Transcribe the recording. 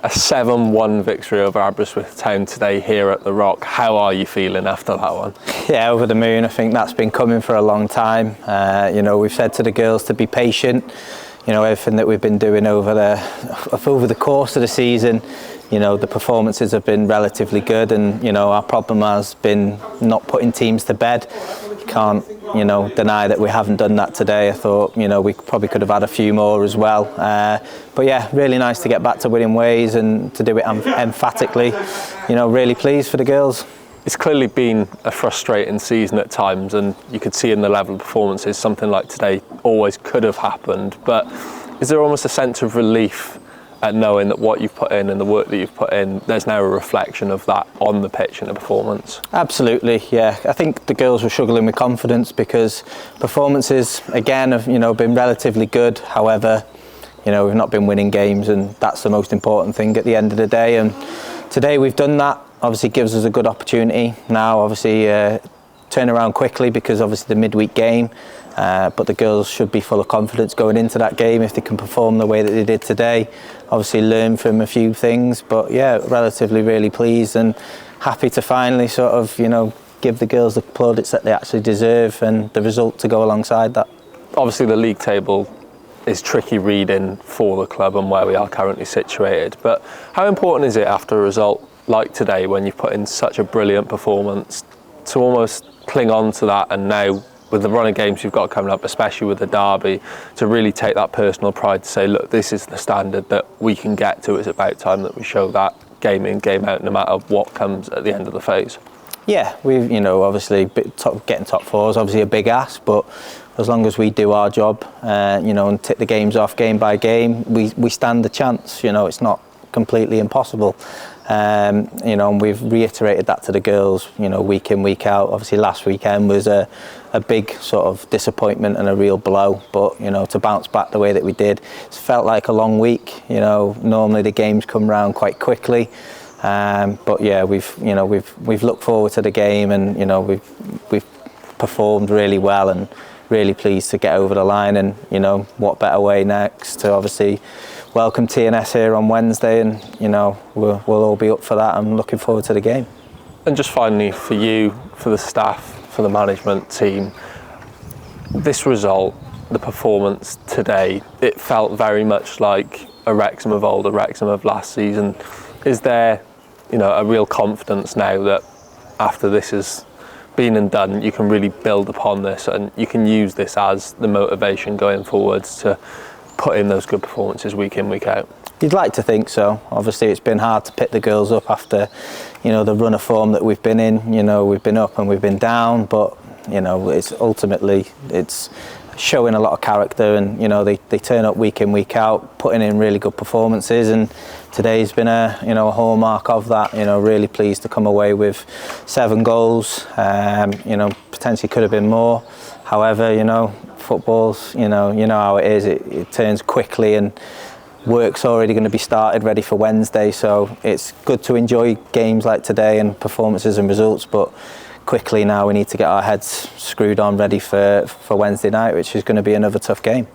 a 7-1 victory over Aberystwyth Town today here at the Rock. How are you feeling after that one? Yeah, over the moon. I think that's been coming for a long time. We've said to the girls to be patient. Everything that we've been doing over the course of the season, the performances have been relatively good, and our problem has been not putting teams to bed. You can't deny that we haven't done that today. I thought we probably could have had a few more as well, but yeah, really nice to get back to winning ways and to do it emphatically. Really pleased for the girls. It's clearly been a frustrating season at times, and you could see in the level of performances something like today always could have happened. But is there almost a sense of relief at knowing that what you've put in and the work that you've put in, there's now a reflection of that on the pitch in the performance? Absolutely, yeah. I think the girls were struggling with confidence because performances, again, have been relatively good. However, we've not been winning games, and that's the most important thing at the end of the day. And today we've done that. Obviously gives us a good opportunity now, obviously turn around quickly, because obviously the midweek game, but the girls should be full of confidence going into that game if they can perform the way that they did today. Obviously learn from a few things, but yeah, relatively really pleased and happy to finally sort of give the girls the plaudits that they actually deserve, and the result to go alongside that. Obviously the league table is tricky reading for the club and where we are currently situated, but how important is it after a result like today, when you've put in such a brilliant performance, to almost cling on to that, and now with the run of games you've got coming up, especially with the derby, to really take that personal pride to say, look, this is the standard that we can get to. It's about time that we show that game in, game out, no matter what comes at the end of the phase. Yeah, we've obviously getting top four is obviously a big ask, but as long as we do our job, and tick the games off game by game, we stand a chance. It's not completely impossible. And we've reiterated that to the girls, week in, week out. Obviously last weekend was a big sort of disappointment and a real blow, but to bounce back the way that we did, it's felt like a long week. Normally the games come round quite quickly, but yeah, we've looked forward to the game, and we've performed really well, and really pleased to get over the line. And what better way next to obviously welcome TNS here on Wednesday, and we'll all be up for that. I'm looking forward to the game. And just finally, for you, for the staff, for the management team, this result, the performance today, it felt very much like a Wrexham of old, a Wrexham of last season. Is there a real confidence now that after this has been and done, you can really build upon this, and you can use this as the motivation going forwards to put in those good performances week in, week out? You'd like to think so. Obviously it's been hard to pick the girls up after the run of form that we've been in. We've been up and we've been down, but it's ultimately showing a lot of character, and they turn up week in, week out, putting in really good performances, and today's been a hallmark of that. Really pleased to come away with 7 goals. Potentially could have been more. However, football's how it is. It turns quickly, and work's already going to be started, ready for Wednesday. So it's good to enjoy games like today and performances and results, but quickly now we need to get our heads screwed on, ready for Wednesday night, which is going to be another tough game.